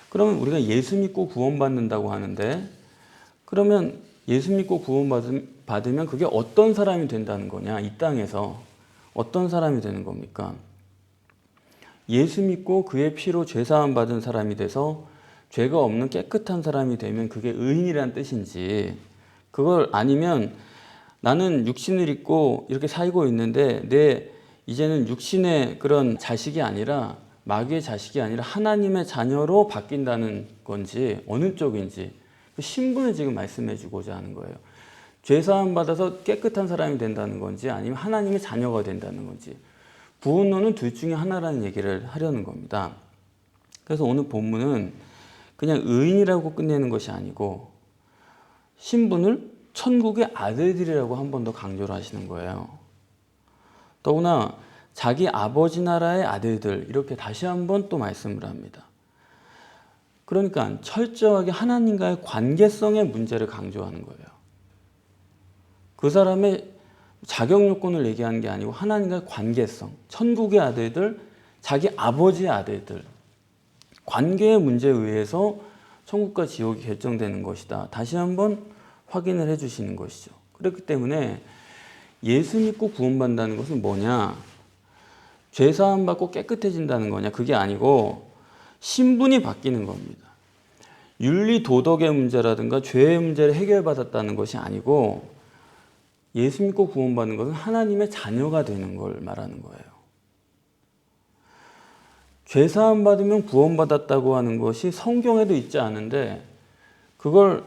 그러면 우리가 예수 믿고 구원받는다고 하는데, 그러면 예수 믿고 구원받으면 그게 어떤 사람이 된다는 거냐? 이 땅에서 어떤 사람이 되는 겁니까? 예수 믿고 그의 피로 죄사함 받은 사람이 돼서 죄가 없는 깨끗한 사람이 되면 그게 의인이란 뜻인지, 그걸 아니면 나는 육신을 입고 이렇게 살고 있는데 내 이제는 육신의 그런 자식이 아니라, 마귀의 자식이 아니라 하나님의 자녀로 바뀐다는 건지, 어느 쪽인지 그 신분을 지금 말씀해 주고자 하는 거예요. 죄사함 받아서 깨끗한 사람이 된다는 건지, 아니면 하나님의 자녀가 된다는 건지, 구원론은 둘 중에 하나라는 얘기를 하려는 겁니다. 그래서 오늘 본문은 그냥 의인이라고 끝내는 것이 아니고 신분을 천국의 아들들이라고 한 번 더 강조를 하시는 거예요. 더구나 자기 아버지 나라의 아들들, 이렇게 다시 한 번 또 말씀을 합니다. 그러니까 철저하게 하나님과의 관계성의 문제를 강조하는 거예요. 그 사람의 자격 요건을 얘기하는 게 아니고 하나님과의 관계성, 천국의 아들들, 자기 아버지의 아들들, 관계의 문제에 의해서 천국과 지옥이 결정되는 것이다. 다시 한번 확인을 해 주시는 것이죠. 그렇기 때문에 예수 믿고 구원받는다는 것은 뭐냐? 죄사함 받고 깨끗해진다는 거냐? 그게 아니고 신분이 바뀌는 겁니다. 윤리 도덕의 문제라든가 죄의 문제를 해결받았다는 것이 아니고, 예수 믿고 구원받는 것은 하나님의 자녀가 되는 걸 말하는 거예요. 죄사함 받으면 구원받았다고 하는 것이 성경에도 있지 않은데, 그걸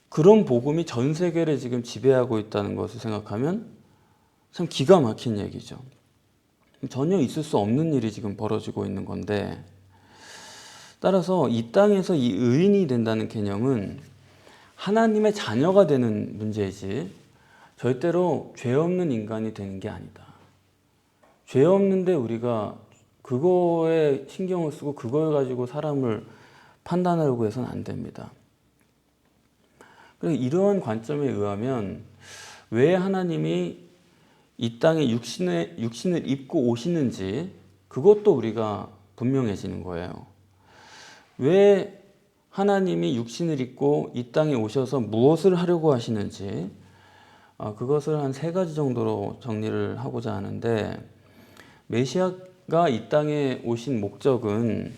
그런 복음이 전 세계를 지금 지배하고 있다는 것을 생각하면 참 기가 막힌 얘기죠. 전혀 있을 수 없는 일이 지금 벌어지고 있는 건데, 따라서 이 땅에서 이 의인이 된다는 개념은 하나님의 자녀가 되는 문제이지 절대로 죄 없는 인간이 되는 게 아니다. 죄 없는데 우리가 그거에 신경을 쓰고 그걸 가지고 사람을 판단하려고 해서는 안 됩니다. 그래서 이러한 관점에 의하면 왜 하나님이 이 땅에 육신을 입고 오시는지 그것도 우리가 분명해지는 거예요. 왜 하나님이 육신을 입고 이 땅에 오셔서 무엇을 하려고 하시는지, 그것을 한 3가지 정도로 정리를 하고자 하는데, 메시아가 이 땅에 오신 목적은,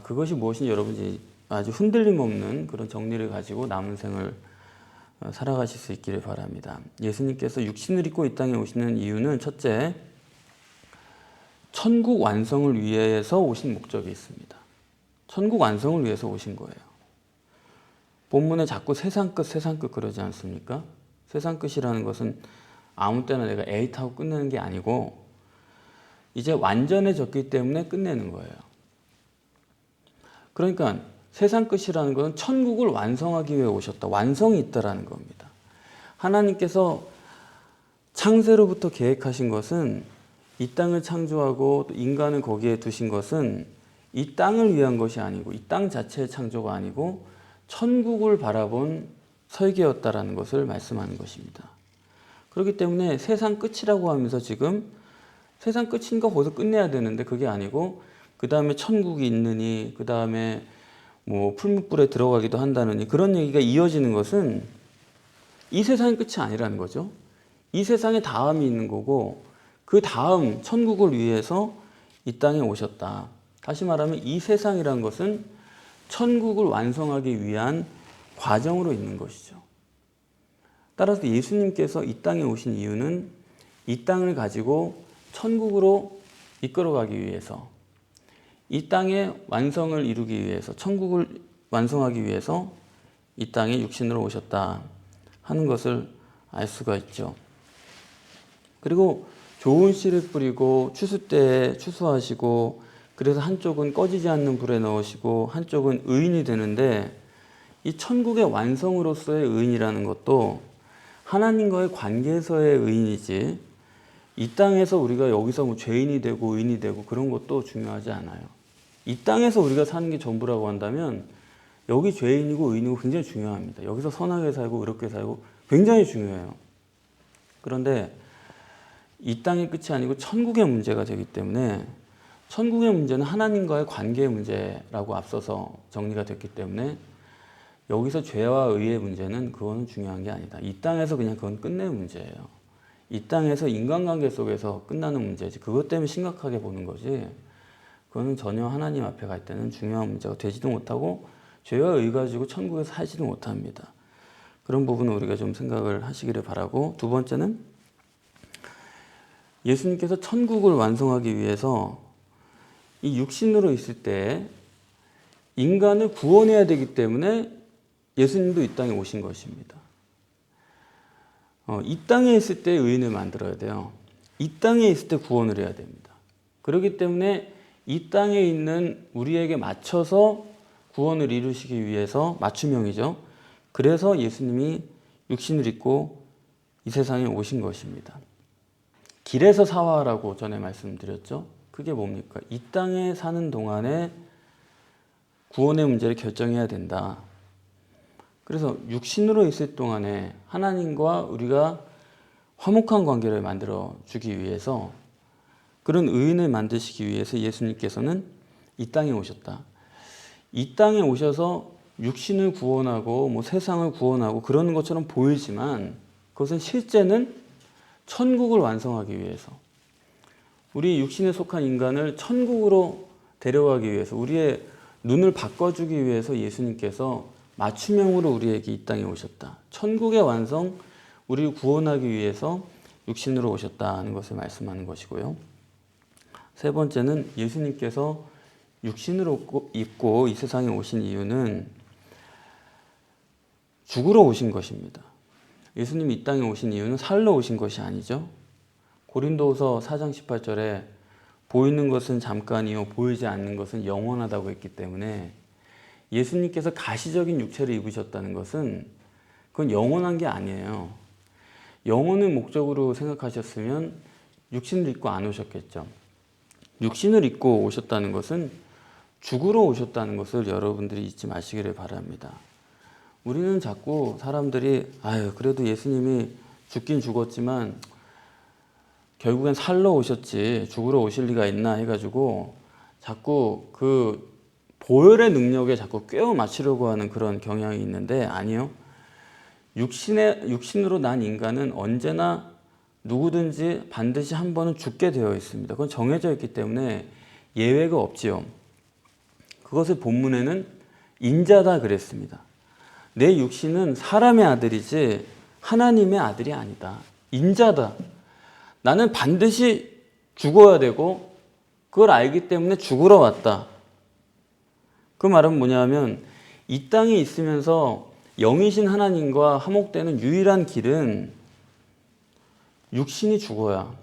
그것이 무엇인지 여러분이 아주 흔들림 없는 그런 정리를 가지고 남은 생을 살아가실 수 있기를 바랍니다. 예수님께서 육신을 입고 이 땅에 오시는 이유는, 첫째, 천국 완성을 위해서 오신 목적이 있습니다. 천국 완성을 위해서 오신 거예요. 본문에 자꾸 세상 끝 그러지 않습니까? 세상 끝이라는 것은 아무 때나 내가 에잇 하고 끝내는 게 아니고 이제 완전해졌기 때문에 끝내는 거예요. 그러니까 세상 끝이라는 것은 천국을 완성하기 위해 오셨다. 완성이 있다라는 겁니다. 하나님께서 창세로부터 계획하신 것은, 이 땅을 창조하고 또 인간을 거기에 두신 것은 이 땅을 위한 것이 아니고, 이 땅 자체의 창조가 아니고 천국을 바라본 설계였다라는 것을 말씀하는 것입니다. 그렇기 때문에 세상 끝이라고 하면서 지금 세상 끝인가 거기서 끝내야 되는데 그게 아니고, 그 다음에 천국이 있느니, 그 다음에 뭐 풀무불에 들어가기도 한다느니, 그런 얘기가 이어지는 것은 이 세상의 끝이 아니라는 거죠. 이 세상에 다음이 있는 거고, 그 다음 천국을 위해서 이 땅에 오셨다. 다시 말하면 이 세상이란 것은 천국을 완성하기 위한 과정으로 있는 것이죠. 따라서 예수님께서 이 땅에 오신 이유는 이 땅을 가지고 천국으로 이끌어가기 위해서, 이 땅의 완성을 이루기 위해서, 천국을 완성하기 위해서 이 땅에 육신으로 오셨다 하는 것을 알 수가 있죠. 그리고 좋은 씨를 뿌리고 추수 때에 추수하시고, 그래서 한쪽은 꺼지지 않는 불에 넣으시고 한쪽은 의인이 되는데, 이 천국의 완성으로서의 의인이라는 것도 하나님과의 관계에서의 의인이지, 이 땅에서 우리가 여기서 뭐 죄인이 되고 의인이 되고 그런 것도 중요하지 않아요. 이 땅에서 우리가 사는 게 전부라고 한다면 여기 죄인이고 의인이고 굉장히 중요합니다. 여기서 선하게 살고 의롭게 살고 굉장히 중요해요. 그런데 이 땅의 끝이 아니고 천국의 문제가 되기 때문에 천국의 문제는 하나님과의 관계의 문제라고 앞서서 정리가 됐기 때문에 여기서 죄와 의의 문제는 그거는 중요한 게 아니다. 이 땅에서 그냥 그건 끝낼 문제예요. 이 땅에서 인간관계 속에서 끝나는 문제지. 그것 때문에 심각하게 보는 거지. 그거는 전혀 하나님 앞에 갈 때는 중요한 문제가 되지도 못하고 죄와 의 가지고 천국에서 살지도 못합니다. 그런 부분을 우리가 좀 생각을 하시기를 바라고, 두 번째는 예수님께서 천국을 완성하기 위해서 이 육신으로 있을 때 인간을 구원해야 되기 때문에 예수님도 이 땅에 오신 것입니다. 이 땅에 있을 때 의인을 만들어야 돼요. 이 땅에 있을 때 구원을 해야 됩니다. 그렇기 때문에 이 땅에 있는 우리에게 맞춰서 구원을 이루시기 위해서 맞춤형이죠. 그래서 예수님이 육신을 입고 이 세상에 오신 것입니다. 길에서 사화라고 전에 말씀드렸죠. 그게 뭡니까? 이 땅에 사는 동안에 구원의 문제를 결정해야 된다. 그래서 육신으로 있을 동안에 하나님과 우리가 화목한 관계를 만들어 주기 위해서, 그런 의인을 만드시기 위해서 예수님께서는 이 땅에 오셨다. 이 땅에 오셔서 육신을 구원하고 뭐 세상을 구원하고 그러는 것처럼 보이지만 그것은 실제는 천국을 완성하기 위해서, 우리 육신에 속한 인간을 천국으로 데려가기 위해서, 우리의 눈을 바꿔주기 위해서 예수님께서 맞춤형으로 우리에게 이 땅에 오셨다. 천국의 완성, 우리를 구원하기 위해서 육신으로 오셨다는 것을 말씀하는 것이고요. 세 번째는 예수님께서 육신으로 입고 이 세상에 오신 이유는 죽으러 오신 것입니다. 예수님이 이 땅에 오신 이유는 살러 오신 것이 아니죠. 고린도후서 4장 18절에 보이는 것은 잠깐이요 보이지 않는 것은 영원하다고 했기 때문에 예수님께서 가시적인 육체를 입으셨다는 것은 그건 영원한 게 아니에요. 영혼을 목적으로 생각하셨으면 육신을 입고 안 오셨겠죠. 육신을 입고 오셨다는 것은 죽으러 오셨다는 것을 여러분들이 잊지 마시기를 바랍니다. 우리는 자꾸 사람들이 그래도 예수님이 죽긴 죽었지만 결국엔 살러 오셨지 죽으러 오실 리가 있나 해가지고 자꾸 그 보혈의 능력에 자꾸 꿰어 맞추려고 하는 그런 경향이 있는데, 아니요. 육신으로 난 인간은 언제나 누구든지 반드시 한 번은 죽게 되어 있습니다. 그건 정해져 있기 때문에 예외가 없지요. 그것을 본문에는 인자다 그랬습니다. 내 육신은 사람의 아들이지 하나님의 아들이 아니다. 인자다. 나는 반드시 죽어야 되고 그걸 알기 때문에 죽으러 왔다. 그 말은 뭐냐면 이 땅에 있으면서 영이신 하나님과 화목되는 유일한 길은 육신이 죽어야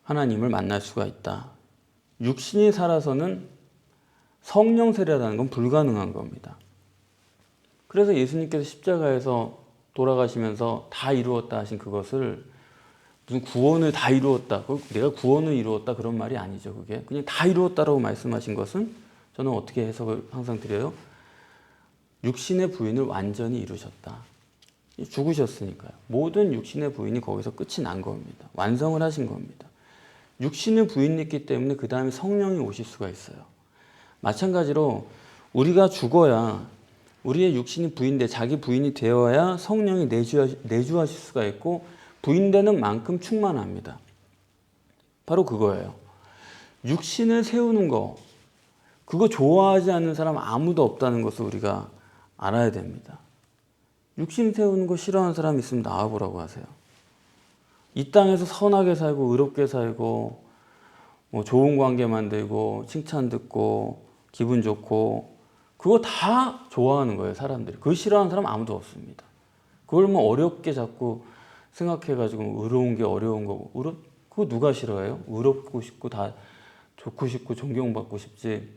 하나님을 만날 수가 있다. 육신이 살아서는 성령 세례라는 건 불가능한 겁니다. 그래서 예수님께서 십자가에서 돌아가시면서 다 이루었다 하신 그것을 무슨 구원을 다 이루었다, 내가 구원을 이루었다 그런 말이 아니죠. 그게 그냥 다 이루었다라고 말씀하신 것은 저는 어떻게 해석을 항상 드려요? 육신의 부인을 완전히 이루셨다. 죽으셨으니까요. 모든 육신의 부인이 거기서 끝이 난 겁니다. 완성을 하신 겁니다. 육신을 부인했기 때문에 그 다음에 성령이 오실 수가 있어요. 마찬가지로 우리가 죽어야 우리의 육신이 부인돼 자기 부인이 되어야 성령이 내주하실 수가 있고 부인되는 만큼 충만합니다. 바로 그거예요. 육신을 세우는 거, 그거 좋아하지 않는 사람 아무도 없다는 것을 우리가 알아야 됩니다. 육신 세우는 거 싫어하는 사람 있으면 나와보라고 하세요. 이 땅에서 선하게 살고 의롭게 살고 뭐 좋은 관계 만들고 칭찬 듣고 기분 좋고 그거 다 좋아하는 거예요, 사람들이. 그거 싫어하는 사람 아무도 없습니다. 그걸 뭐 어렵게 자꾸 생각해가지고 의로운 게 어려운 거고, 그거 누가 싫어해요? 의롭고 싶고 다 좋고 싶고 존경받고 싶지.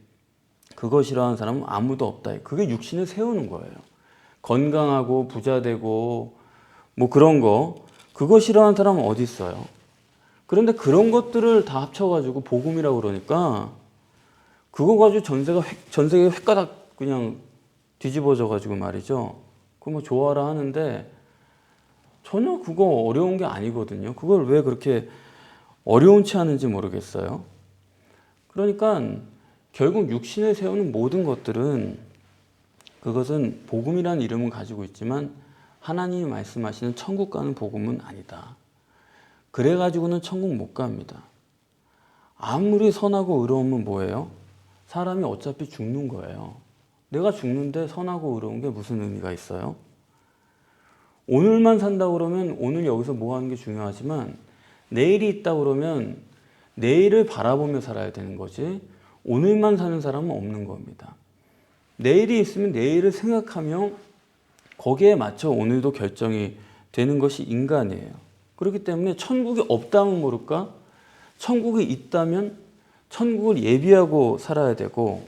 그거 싫어하는 사람은 아무도 없다. 그게 육신을 세우는 거예요. 건강하고 부자 되고 뭐 그런 거, 그거 싫어하는 사람은 어디 있어요? 그런데 그런 것들을 다 합쳐가지고 복음이라고 그러니까 그거 가지고 전 세계 획가닥 그냥 뒤집어져가지고 말이죠. 그거 뭐 좋아라 하는데 전혀 그거 어려운 게 아니거든요. 그걸 왜 그렇게 어려운치 않은지 모르겠어요. 그러니까 결국 육신을 세우는 모든 것들은 그것은 복음이라는 이름은 가지고 있지만 하나님이 말씀하시는 천국 가는 복음은 아니다. 그래가지고는 천국 못 갑니다. 아무리 선하고 의로우면 뭐예요? 사람이 어차피 죽는 거예요. 내가 죽는데 선하고 의로운 게 무슨 의미가 있어요? 오늘만 산다 그러면 오늘 여기서 뭐 하는 게 중요하지만 내일이 있다 그러면 내일을 바라보며 살아야 되는 거지 오늘만 사는 사람은 없는 겁니다. 내일이 있으면 내일을 생각하며 거기에 맞춰 오늘도 결정이 되는 것이 인간이에요. 그렇기 때문에 천국이 없다면 모를까? 천국이 있다면 천국을 예비하고 살아야 되고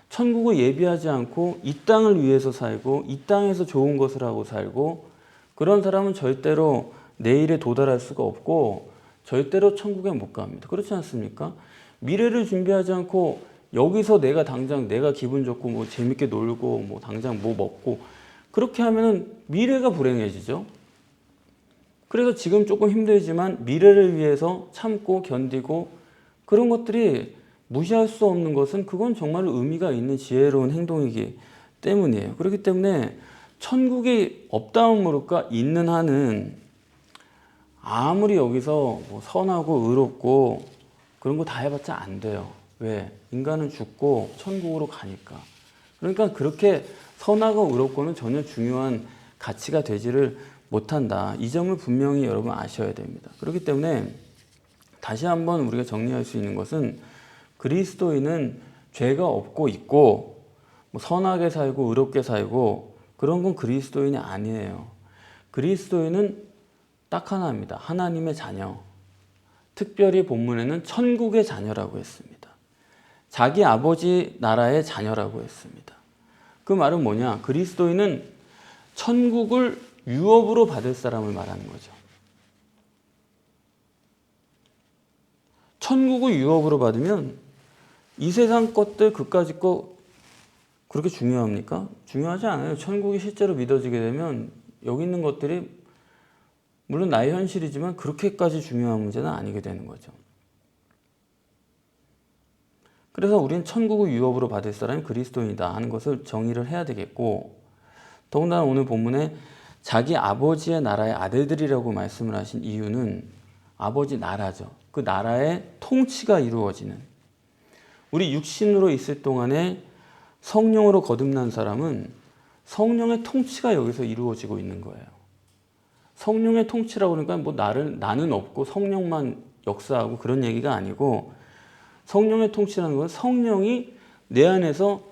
천국을 예비하지 않고 이 땅을 위해서 살고 이 땅에서 좋은 것을 하고 살고 그런 사람은 절대로 내일에 도달할 수가 없고 절대로 천국에 못 갑니다. 그렇지 않습니까? 미래를 준비하지 않고 여기서 내가 당장 내가 기분 좋고 뭐 재밌게 놀고 뭐 당장 뭐 먹고 그렇게 하면은 미래가 불행해지죠. 그래서 지금 조금 힘들지만 미래를 위해서 참고 견디고 그런 것들이 무시할 수 없는 것은 그건 정말 의미가 있는 지혜로운 행동이기 때문이에요. 그렇기 때문에 천국이 없다면 모를까 있는 한은 아무리 여기서 뭐 선하고 의롭고 그런 거 다 해봤자 안 돼요. 왜? 인간은 죽고 천국으로 가니까. 그러니까 그렇게 선하고 의롭고는 전혀 중요한 가치가 되지를 못한다. 이 점을 분명히 여러분 아셔야 됩니다. 그렇기 때문에 다시 한번 우리가 정리할 수 있는 것은 그리스도인은 죄가 없고 있고 뭐 선하게 살고 의롭게 살고 그런 건 그리스도인이 아니에요. 그리스도인은 딱 하나입니다. 하나님의 자녀. 특별히 본문에는 천국의 자녀라고 했습니다. 자기 아버지 나라의 자녀라고 했습니다. 그 말은 뭐냐? 그리스도인은 천국을 유업으로 받을 사람을 말하는 거죠. 천국을 유업으로 받으면 이 세상 것들 그까짓 거 그렇게 중요합니까? 중요하지 않아요. 천국이 실제로 믿어지게 되면 여기 있는 것들이 물론 나의 현실이지만 그렇게까지 중요한 문제는 아니게 되는 거죠. 그래서 우리는 천국을 유업으로 받을 사람이 그리스도인이다 하는 것을 정의를 해야 되겠고 더군다나 오늘 본문에 자기 아버지의 나라의 아들들이라고 말씀을 하신 이유는 아버지 나라죠. 그 나라의 통치가 이루어지는 우리 육신으로 있을 동안에 성령으로 거듭난 사람은 성령의 통치가 여기서 이루어지고 있는 거예요. 성령의 통치라고 그러니까 뭐 나는 없고 성령만 역사하고 그런 얘기가 아니고 성령의 통치라는 건 성령이 내 안에서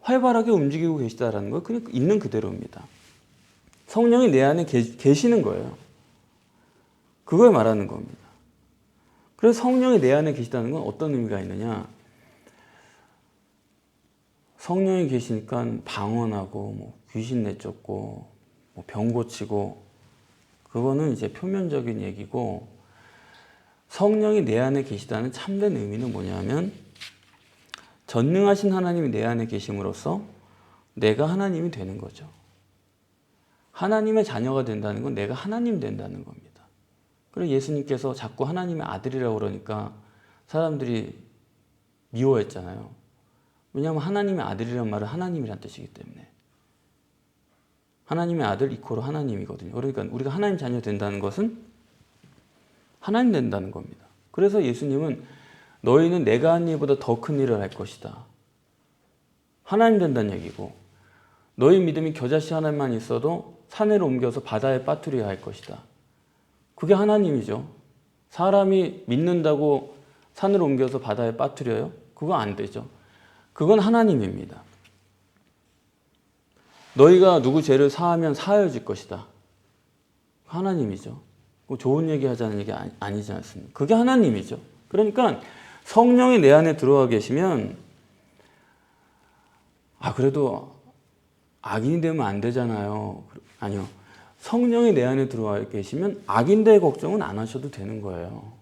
활발하게 움직이고 계시다라는 거 그냥 있는 그대로입니다. 성령이 내 안에 계시는 거예요. 그걸 말하는 겁니다. 그래서 성령이 내 안에 계시다는 건 어떤 의미가 있느냐? 성령이 계시니까 방언하고 뭐 귀신 내쫓고 뭐 병 고치고 그거는 이제 표면적인 얘기고 성령이 내 안에 계시다는 참된 의미는 뭐냐면 전능하신 하나님이 내 안에 계심으로써 내가 하나님이 되는 거죠. 하나님의 자녀가 된다는 건 내가 하나님 된다는 겁니다. 그래서 예수님께서 자꾸 하나님의 아들이라고 그러니까 사람들이 미워했잖아요. 왜냐하면 하나님의 아들이란 말은 하나님이란 뜻이기 때문에. 하나님의 아들 이코로 하나님이거든요. 그러니까 우리가 하나님 자녀 된다는 것은 하나님 된다는 겁니다. 그래서 예수님은 너희는 내가 한 일보다 더 큰 일을 할 것이다. 하나님 된다는 얘기고 너희 믿음이 겨자씨 하나만 있어도 산을 옮겨서 바다에 빠뜨려야 할 것이다. 그게 하나님이죠. 사람이 믿는다고 산을 옮겨서 바다에 빠뜨려요? 그거 안 되죠. 그건 하나님입니다. 너희가 누구 죄를 사하면 사하여질 것이다. 하나님이죠. 좋은 얘기 하자는 얘기 아니지 않습니까? 그게 하나님이죠. 그러니까 성령이 내 안에 들어와 계시면 그래도 악인이 되면 안 되잖아요. 아니요. 성령이 내 안에 들어와 계시면 악인 될 걱정은 안 하셔도 되는 거예요.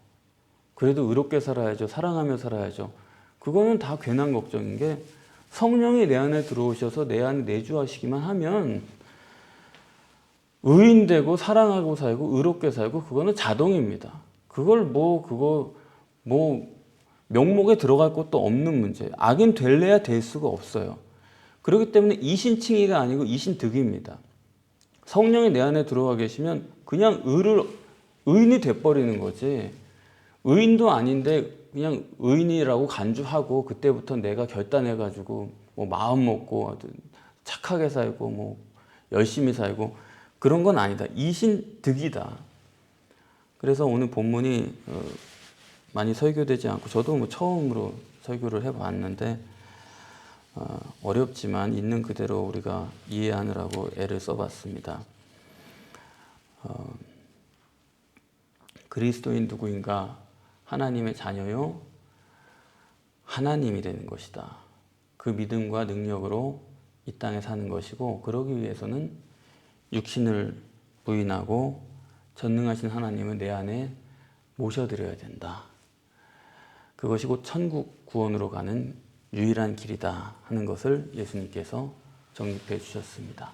그래도 의롭게 살아야죠. 사랑하며 살아야죠. 그거는 다 괜한 걱정인 게 성령이 내 안에 들어오셔서 내 안에 내주하시기만 하면 의인되고 사랑하고 살고 의롭게 살고 그거는 자동입니다. 그걸 그거 명목에 들어갈 것도 없는 문제. 악인 될래야 될 수가 없어요. 그렇기 때문에 이신칭의가 아니고 이신득입니다. 성령이 내 안에 들어와 계시면 그냥 의인이 돼버리는 거지. 의인도 아닌데 그냥 의인이라고 간주하고 그때부터 내가 결단해가지고 마음 먹고 착하게 살고 열심히 살고 그런 건 아니다. 이신득이다. 그래서 오늘 본문이 많이 설교되지 않고 저도 처음으로 설교를 해봤는데 어렵지만 있는 그대로 우리가 이해하느라고 애를 써봤습니다. 그리스도인 누구인가? 하나님의 자녀요. 하나님이 되는 것이다. 그 믿음과 능력으로 이 땅에 사는 것이고 그러기 위해서는 육신을 부인하고 전능하신 하나님을 내 안에 모셔드려야 된다. 그것이 곧 천국 구원으로 가는 유일한 길이다 하는 것을 예수님께서 정립해 주셨습니다.